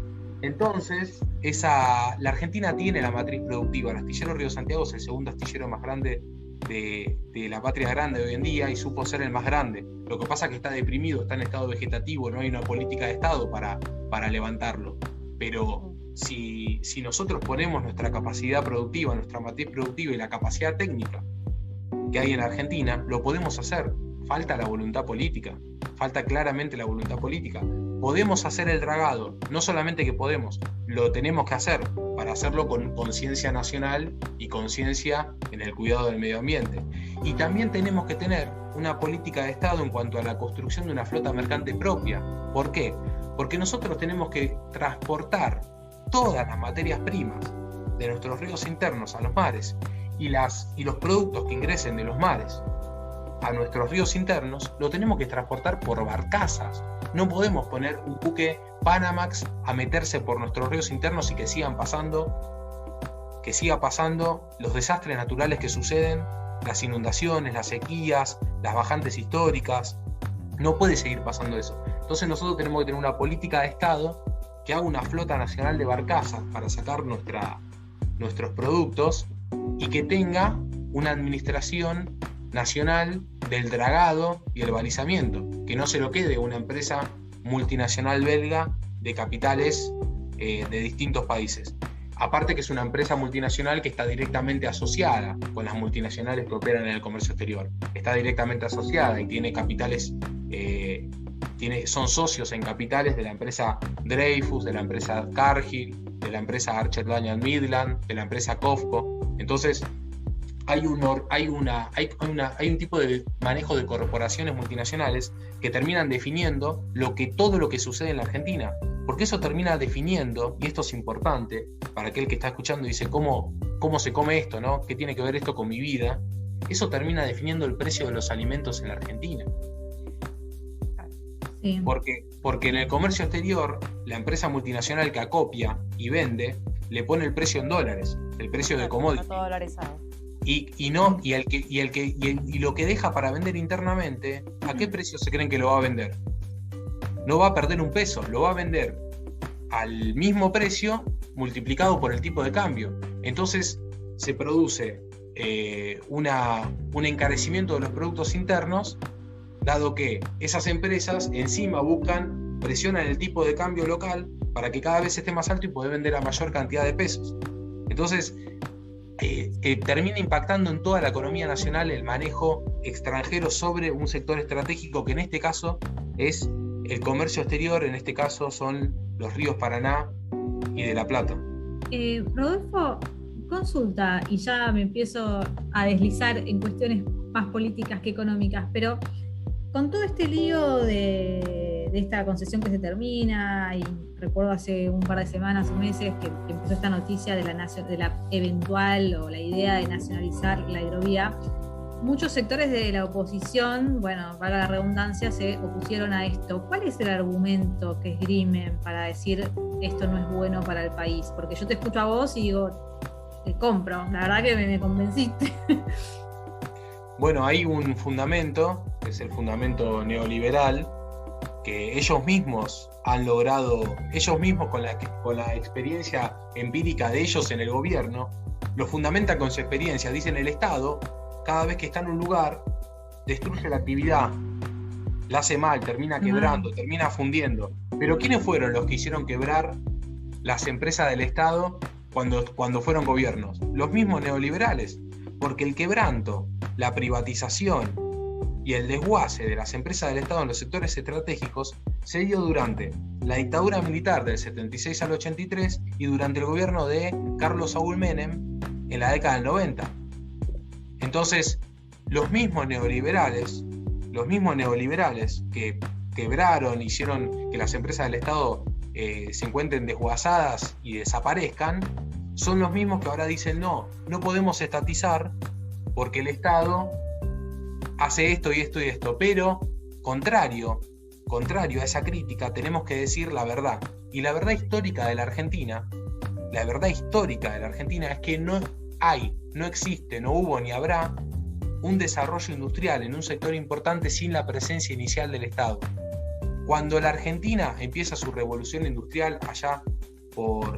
Entonces, la Argentina tiene la matriz productiva. El astillero Río Santiago es el segundo astillero más grande de la patria grande hoy en día, y supo ser el más grande. Lo que pasa es que está deprimido, está en estado vegetativo, no hay una política de Estado para levantarlo. Pero si nosotros ponemos nuestra capacidad productiva, nuestra matriz productiva y la capacidad técnica que hay en Argentina, lo podemos hacer. Falta la voluntad política, falta claramente la voluntad política. Podemos hacer el dragado, no solamente que podemos, lo tenemos que hacer, para hacerlo con conciencia nacional y conciencia en el cuidado del medio ambiente. Y también tenemos que tener una política de Estado en cuanto a la construcción de una flota mercante propia. ¿Por qué? Porque nosotros tenemos que transportar todas las materias primas de nuestros ríos internos a los mares, y los productos que ingresen de los mares a nuestros ríos internos, lo tenemos que transportar por barcazas. No podemos poner un buque Panamax a meterse por nuestros ríos internos y que sigan pasando que siga pasando los desastres naturales que suceden, las inundaciones, las sequías, las bajantes históricas. No puede seguir pasando eso. Entonces nosotros tenemos que tener una política de Estado que haga una flota nacional de barcazas para sacar nuestros productos y que tenga una administración nacional del dragado y el balizamiento, que no se lo quede una empresa multinacional belga de capitales de distintos países. Aparte que es una empresa multinacional que está directamente asociada con las multinacionales que operan en el comercio exterior. Está directamente asociada y tiene capitales, son socios en capitales de la empresa Dreyfus, de la empresa Cargill, de la empresa Archer Daniels Midland, de la empresa COFCO. Entonces, hay un tipo de manejo de corporaciones multinacionales que terminan definiendo todo lo que sucede en la Argentina. Porque eso termina definiendo, y esto es importante para aquel que está escuchando y dice, ¿cómo se come esto, ¿no? ¿Qué tiene que ver esto con mi vida? Eso termina definiendo el precio de los alimentos en la Argentina. Sí. Porque en el comercio exterior, la empresa multinacional que acopia y vende, le pone el precio en dólares, el precio de commodity. Todo dolarizado. Y lo que deja para vender internamente, ¿a qué precio se creen que lo va a vender? No va a perder un peso, lo va a vender al mismo precio multiplicado por el tipo de cambio. Entonces se produce un encarecimiento de los productos internos, dado que esas empresas encima presionan el tipo de cambio local para que cada vez esté más alto y poder vender a mayor cantidad de pesos. Entonces termina impactando en toda la economía nacional el manejo extranjero sobre un sector estratégico que en este caso es el comercio exterior, en este caso son los ríos Paraná y de la Plata. Rodolfo, consulta, y ya me empiezo a deslizar en cuestiones más políticas que económicas, pero con todo este lío de esta concesión que se termina, y recuerdo hace un par de semanas o meses que empezó esta noticia de la eventual o la idea de nacionalizar la hidrovía, muchos sectores de la oposición, bueno, para la redundancia, se opusieron a esto. ¿Cuál es el argumento que esgrimen para decir esto no es bueno para el país? Porque yo te escucho a vos y digo, te compro, la verdad que me convenciste. Bueno, hay un fundamento, que es el fundamento neoliberal, que ellos mismos han logrado, ellos mismos con la experiencia empírica de ellos en el gobierno, lo fundamentan con su experiencia. Dicen, el Estado, cada vez que está en un lugar, destruye la actividad, la hace mal, termina quebrando, termina fundiendo. Pero ¿quiénes fueron los que hicieron quebrar las empresas del Estado cuando fueron gobiernos? Los mismos neoliberales, porque el quebranto, la privatización y el desguace de las empresas del Estado en los sectores estratégicos se dio durante la dictadura militar del 76 al 83 y durante el gobierno de Carlos Saúl Menem en la década del 90. Entonces, los mismos neoliberales que quebraron, hicieron que las empresas del Estado se encuentren desguazadas y desaparezcan, son los mismos que ahora dicen no podemos estatizar porque el Estado hace esto y esto y esto. Pero, contrario a esa crítica, tenemos que decir la verdad. Y la verdad histórica de la Argentina es que no existe, no hubo ni habrá un desarrollo industrial en un sector importante sin la presencia inicial del Estado. Cuando la Argentina empieza su revolución industrial allá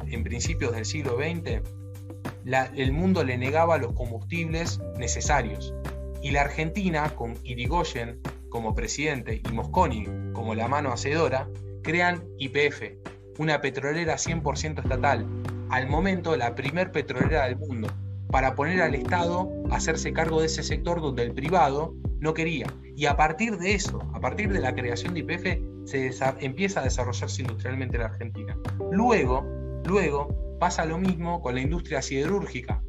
en principios del siglo XX, el mundo le negaba los combustibles necesarios. Y la Argentina, con Irigoyen como presidente y Mosconi como la mano hacedora, crean YPF, una petrolera 100% estatal, al momento la primer petrolera del mundo, para poner al Estado a hacerse cargo de ese sector donde el privado no quería. Y a partir de eso, a partir de la creación de YPF, empieza a desarrollarse industrialmente la Argentina. Luego pasa lo mismo con la industria siderúrgica.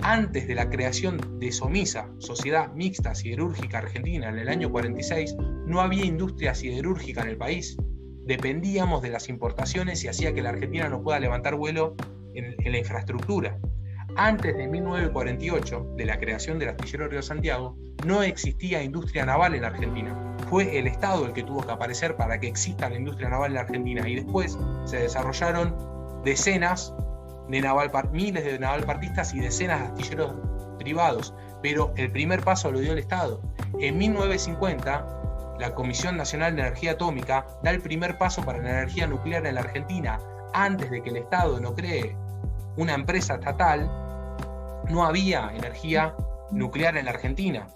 Antes de la creación de SOMISA, Sociedad Mixta Siderúrgica Argentina, en el año 46, no había industria siderúrgica en el país. Dependíamos de las importaciones y hacía que la Argentina no pueda levantar vuelo en la infraestructura. Antes de 1948, de la creación del astillero Río Santiago, no existía industria naval en la Argentina. Fue el Estado el que tuvo que aparecer para que exista la industria naval en la Argentina, y después se desarrollaron decenas miles de navalpartistas y decenas de astilleros privados, pero el primer paso lo dio el Estado. En 1950, la Comisión Nacional de Energía Atómica da el primer paso para la energía nuclear en la Argentina. Antes de que el Estado no cree una empresa estatal, no había energía nuclear en la Argentina.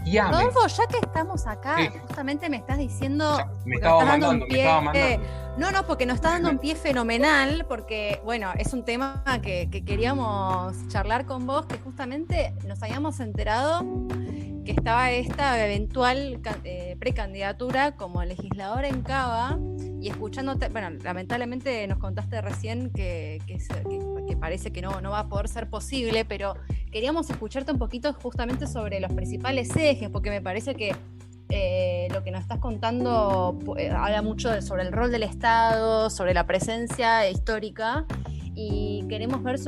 Y Rodolfo, ya que estamos acá, justamente me estás diciendo... Me estaba mandando. No, porque nos está dando un pie fenomenal, porque, bueno, es un tema que queríamos charlar con vos, que justamente nos habíamos enterado que estaba esta eventual precandidatura como legisladora en Cava, y escuchándote, bueno, lamentablemente nos contaste recién que parece que no va a poder ser posible, pero queríamos escucharte un poquito justamente sobre los principales ejes, porque me parece que lo que nos estás contando habla mucho sobre el rol del Estado, sobre la presencia histórica, y queremos ver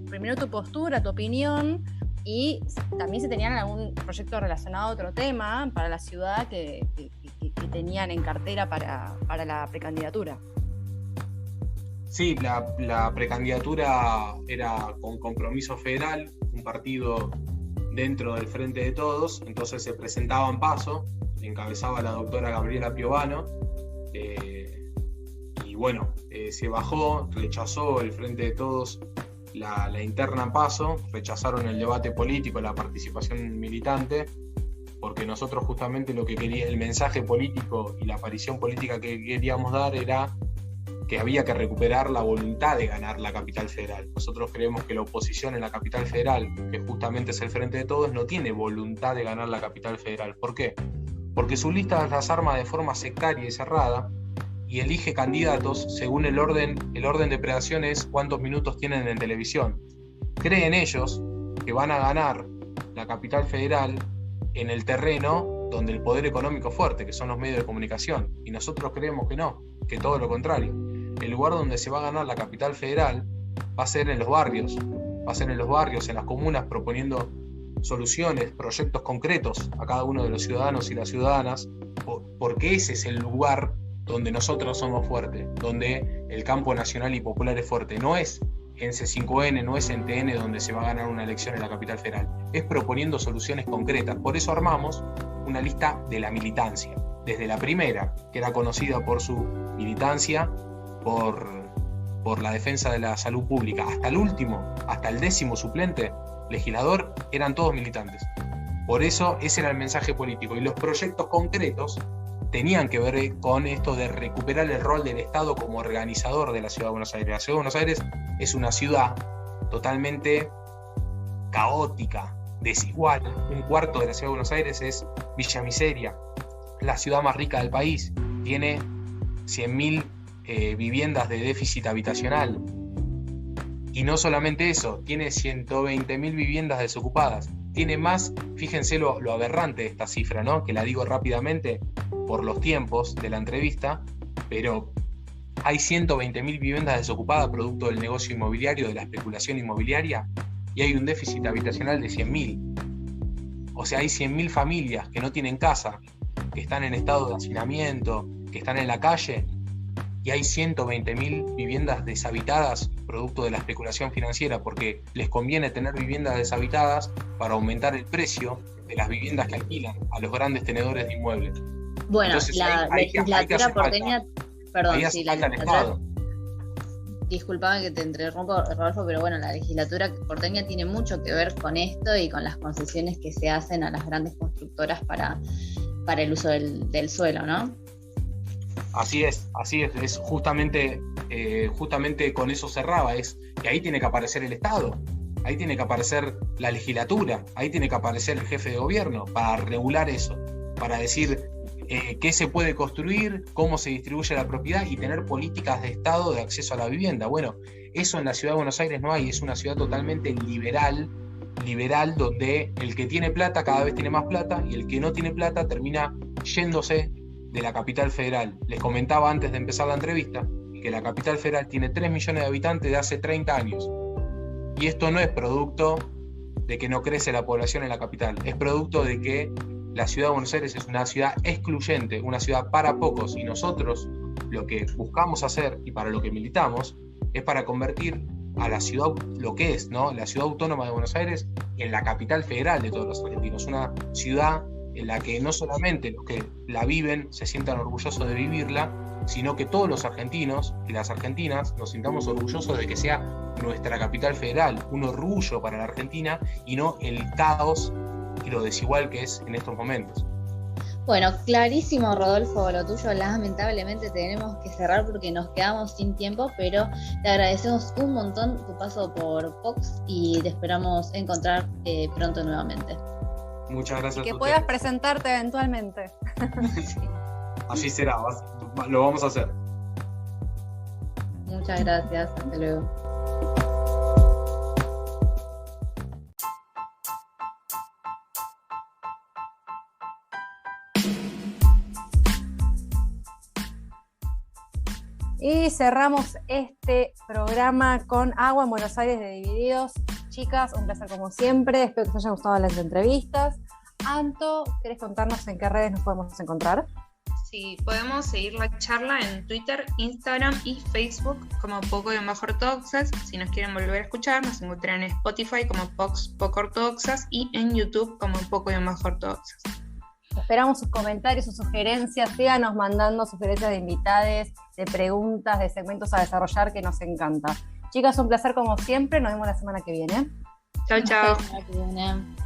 primero tu postura, tu opinión, y también si tenían algún proyecto relacionado a otro tema para la ciudad que tenían en cartera para la precandidatura. Sí, la precandidatura era con Compromiso Federal, un partido dentro del Frente de Todos, entonces se presentaba en PASO, encabezaba la doctora Gabriela Piovano, y bueno, se bajó, rechazó el Frente de Todos la interna en PASO, rechazaron el debate político, la participación militante, porque nosotros justamente lo que quería, el mensaje político y la aparición política que queríamos dar era que había que recuperar la voluntad de ganar la capital federal. Nosotros creemos que la oposición en la capital federal, que justamente es el Frente de Todos, no tiene voluntad de ganar la capital federal. ¿Por qué? Porque su lista las arma de forma sectaria y cerrada y elige candidatos según el orden de predación es cuántos minutos tienen en televisión. Creen ellos que van a ganar la capital federal en el terreno donde el poder económico es fuerte, que son los medios de comunicación, y nosotros creemos que no, que todo lo contrario. El lugar donde se va a ganar la capital federal va a ser en los barrios, en las comunas, proponiendo soluciones, proyectos concretos a cada uno de los ciudadanos y las ciudadanas, porque ese es el lugar donde nosotros somos fuertes, donde el campo nacional y popular es fuerte. No es en C5N, no es en TN donde se va a ganar una elección en la capital federal, es proponiendo soluciones concretas. Por eso armamos una lista de la militancia, desde la primera, que era conocida por su militancia, por la defensa de la salud pública, hasta el último, hasta el 10º suplente legislador, eran todos militantes. Por eso ese era el mensaje político, y los proyectos concretos tenían que ver con esto de recuperar el rol del Estado como organizador de la Ciudad de Buenos Aires. La Ciudad de Buenos Aires es una ciudad totalmente caótica, desigual. Un cuarto de la Ciudad de Buenos Aires es Villa Miseria, la ciudad más rica del país. Tiene 100.000 viviendas de déficit habitacional. Y no solamente eso, tiene 120.000 viviendas desocupadas. Tiene más, fíjense lo aberrante de esta cifra, ¿no? Que la digo rápidamente por los tiempos de la entrevista, pero hay 120.000 viviendas desocupadas producto del negocio inmobiliario, de la especulación inmobiliaria, y hay un déficit habitacional de 100.000. O sea, hay 100.000 familias que no tienen casa, que están en estado de hacinamiento, que están en la calle, y hay 120.000 viviendas deshabitadas producto de la especulación financiera, porque les conviene tener viviendas deshabitadas para aumentar el precio de las viviendas que alquilan a los grandes tenedores de inmuebles. Bueno, entonces, la legislatura porteña, perdón, sí, la legislatura, disculpame que te interrumpo, Rodolfo, pero bueno, la legislatura porteña tiene mucho que ver con esto y con las concesiones que se hacen a las grandes constructoras para el uso del suelo, ¿no? Así es justamente con eso cerraba, es que ahí tiene que aparecer el Estado, ahí tiene que aparecer la legislatura, ahí tiene que aparecer el jefe de gobierno para regular eso, para decir qué se puede construir, cómo se distribuye la propiedad y tener políticas de Estado de acceso a la vivienda. Bueno, eso en la Ciudad de Buenos Aires no hay, es una ciudad totalmente liberal, donde el que tiene plata cada vez tiene más plata y el que no tiene plata termina yéndose de la capital federal. Les comentaba antes de empezar la entrevista que la capital federal tiene 3 millones de habitantes de hace 30 años. Y esto no es producto de que no crece la población en la capital, es producto de que la Ciudad de Buenos Aires es una ciudad excluyente, una ciudad para pocos, y nosotros lo que buscamos hacer y para lo que militamos es para convertir a la ciudad, lo que es, ¿no? La ciudad autónoma de Buenos Aires, en la capital federal de todos los argentinos, una ciudad en la que no solamente los que la viven se sientan orgullosos de vivirla, sino que todos los argentinos y las argentinas nos sintamos orgullosos de que sea nuestra capital federal, un orgullo para la Argentina y no el caos y lo desigual que es en estos momentos. Bueno, clarísimo, Rodolfo, lo tuyo. Lamentablemente tenemos que cerrar porque nos quedamos sin tiempo, pero te agradecemos un montón tu paso por Pox y te esperamos encontrar pronto nuevamente. Muchas gracias. Y que puedas presentarte eventualmente. Así será, lo vamos a hacer. Muchas gracias, hasta luego. Y cerramos este programa con Agua en Buenos Aires de Divididos. Chicas, un placer como siempre. Espero que os hayan gustado las entrevistas. Anto, ¿querés contarnos en qué redes nos podemos encontrar? Sí, podemos seguir la charla en Twitter, Instagram y Facebook como Poco-Ortodoxas. Si nos quieren volver a escuchar, nos encuentran en Spotify como Poco Ortodoxas y en YouTube como Poco-Ortodoxas. Esperamos sus comentarios, sus sugerencias. Síganos mandando sugerencias de invitades, de preguntas, de segmentos a desarrollar, que nos encanta. Chicas, un placer como siempre. Nos vemos la semana que viene. Chao, chao. Hasta la semana que viene.